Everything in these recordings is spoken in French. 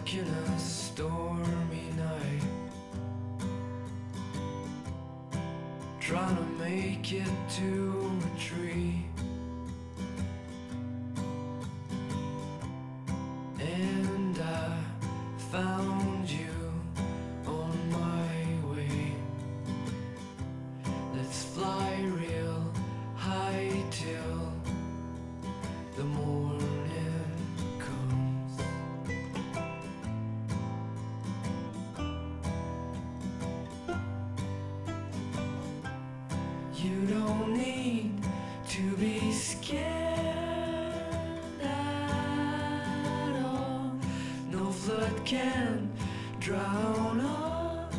dark in a stormy night, trying to make it to a tree. And I found you on my way. Let's fly real high till the morning comes. You don't need to be scared at all. No flood can drown a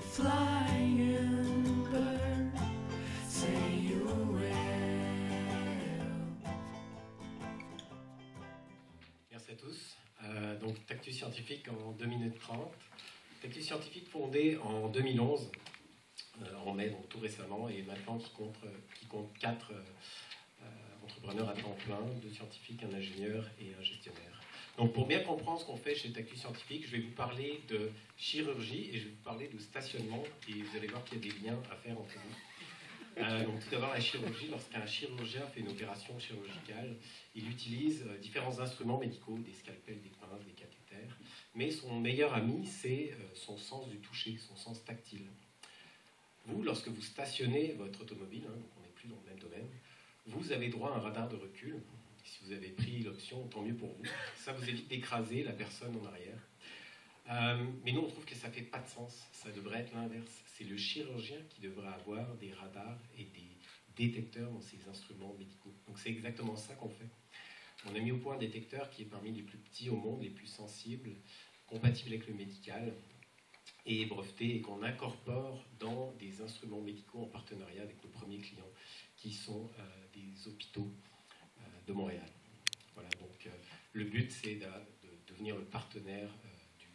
flying bird. Say you will. Merci à tous. Donc Tactus Scientifique en 2 minutes 30. Tactus Scientifique fondé en 2011, en mai, donc tout récemment, et maintenant qui compte 4 entrepreneurs à temps plein, 2 scientifiques, un ingénieur et un gestionnaire. Donc pour bien comprendre ce qu'on fait chez Tactus Scientifique, je vais vous parler de chirurgie et je vais vous parler de stationnement, et vous allez voir qu'il y a des liens à faire entre vous. Donc tout d'abord la chirurgie, lorsqu'un chirurgien fait une opération chirurgicale, il utilise différents instruments médicaux, des scalpels, des pinces, des cathéters, mais son meilleur ami c'est son sens du toucher, son sens tactile. Vous, lorsque vous stationnez votre automobile, donc on n'est plus dans le même domaine, vous avez droit à un radar de recul. Si vous avez pris l'option, tant mieux pour vous. Ça vous évite d'écraser la personne en arrière. Mais nous, on trouve que ça ne fait pas de sens. Ça devrait être l'inverse. C'est le chirurgien qui devrait avoir des radars et des détecteurs dans ses instruments médicaux. Donc c'est exactement ça qu'on fait. On a mis au point un détecteur qui est parmi les plus petits au monde, les plus sensibles, compatible avec le médical, et breveté, et qu'on incorpore dans des instruments médicaux en partenariat avec nos premiers clients, qui sont des hôpitaux de Montréal. Voilà, donc le but, c'est de devenir le partenaire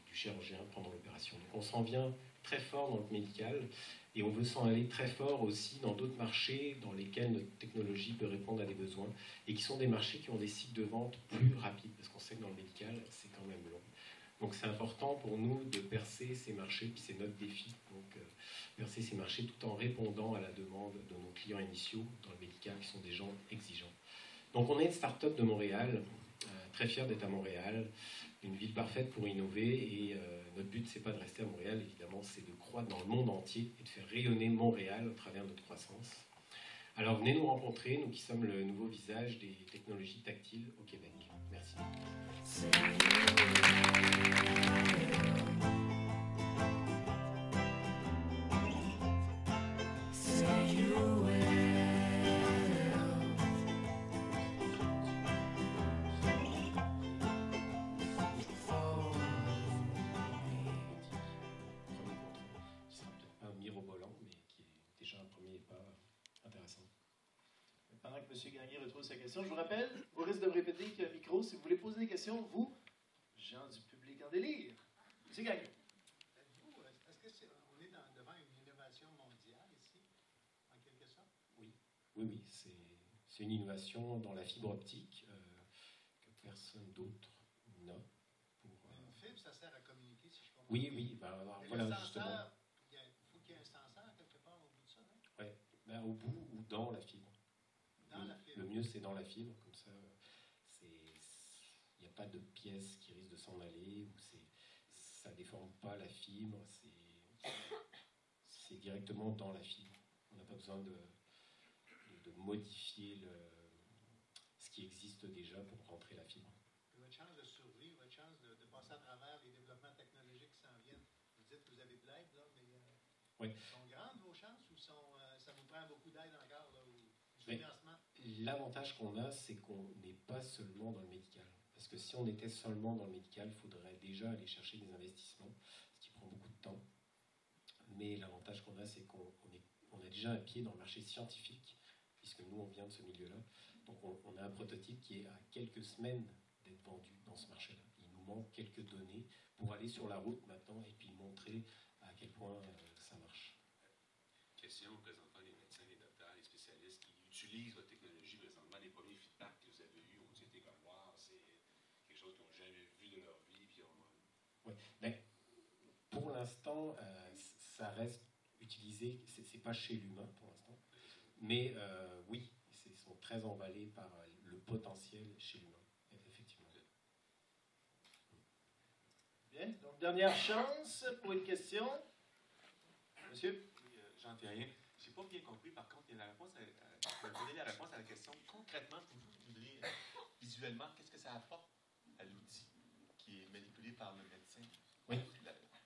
du chirurgien pendant l'opération. Donc on s'en vient très fort dans le médical, et on veut s'en aller très fort aussi dans d'autres marchés dans lesquels notre technologie peut répondre à des besoins, et qui sont des marchés qui ont des cycles de vente plus rapides, parce qu'on sait que dans le médical, c'est quand même long. Donc c'est important pour nous de percer ces marchés, puis c'est notre défi, donc percer ces marchés tout en répondant à la demande de nos clients initiaux dans le médical, qui sont des gens exigeants. Donc on est une start-up de Montréal, très fiers d'être à Montréal, une ville parfaite pour innover, et notre but c'est pas de rester à Montréal, évidemment, c'est de croître dans le monde entier et de faire rayonner Montréal au travers de notre croissance. Alors venez nous rencontrer, nous qui sommes le nouveau visage des technologies tactiles au Québec. Merci. Pendant que M. Gagné retrouve sa question, je vous rappelle, au risque de me répéter qu'il y a un micro, si vous voulez poser des questions, vous, gens du public en délire. M. Gagné. Est-ce qu'on est devant une innovation mondiale ici, en quelque sorte? Oui, c'est une innovation dans la fibre optique que personne d'autre n'a. Une fibre, ça sert à communiquer, si je comprends. Oui, voilà, le justement. senseur, il faut qu'il y ait un senseur quelque part au bout de ça, non? Oui, au bout ou dans la fibre. Le mieux, c'est dans la fibre, comme ça, il n'y a pas de pièce qui risque de s'en aller, ou ça ne déforme pas la fibre, c'est directement dans la fibre. On n'a pas besoin de modifier ce qui existe déjà pour rentrer la fibre. Et votre chance de survie, votre chance de passer à travers les développements technologiques qui s'en viennent, vous dites que vous avez de l'aide, là, mais sont grandes vos chances, ou ça vous prend beaucoup d'aide encore, là, ou du financement? L'avantage qu'on a, c'est qu'on n'est pas seulement dans le médical. Parce que si on était seulement dans le médical, il faudrait déjà aller chercher des investissements, ce qui prend beaucoup de temps. Mais l'avantage qu'on a, c'est qu'on a déjà un pied dans le marché scientifique, puisque nous, on vient de ce milieu-là. Donc on a un prototype qui est à quelques semaines d'être vendu dans ce marché-là. Il nous manque quelques données pour aller sur la route maintenant et puis montrer à quel point ça marche. Question présentant les médecins, les docteurs, les spécialistes qui utilisent votre technologie présentement, les premiers feedbacks que vous avez eus ont été comme wow, c'est quelque chose qu'ils n'ont jamais vu de leur vie, puis Oui. Mais pour l'instant, ça reste utilisé, c'est pas chez l'humain pour l'instant, mais oui, ils sont très emballés par le potentiel chez l'humain, effectivement. Bien, donc dernière chance pour une question. Monsieur? Oui, Jean-Thérien, je n'ai pas bien compris, par contre, il y a la réponse donner la réponse à la question. Concrètement, vous voudriez visuellement, qu'est-ce que ça apporte à l'outil qui est manipulé par le médecin? Oui,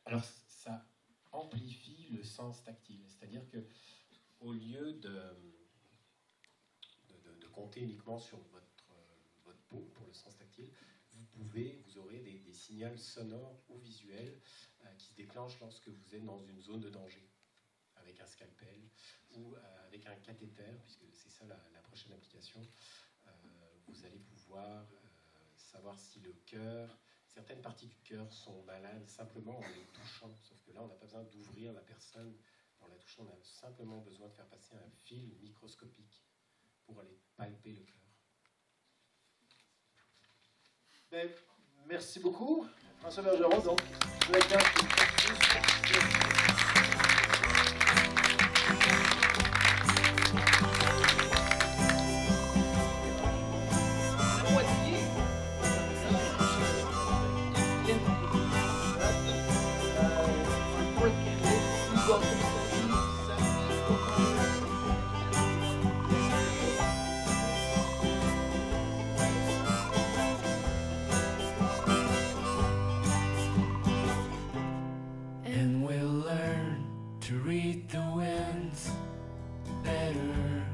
alors ça amplifie le sens tactile, c'est-à-dire que au lieu de compter uniquement sur votre peau pour le sens tactile, vous aurez des signaux sonores ou visuels qui se déclenchent lorsque vous êtes dans une zone de danger, avec un scalpel ou avec un cathéter, puisque c'est ça la prochaine application. Vous allez pouvoir savoir si le cœur, certaines parties du cœur sont malades simplement en les touchant, sauf que là on n'a pas besoin d'ouvrir la personne en la touchant, on a simplement besoin de faire passer un fil microscopique pour aller palper le cœur. Ben, merci beaucoup, François Bergeron. Donc, directeur. And we'll learn to read the winds better.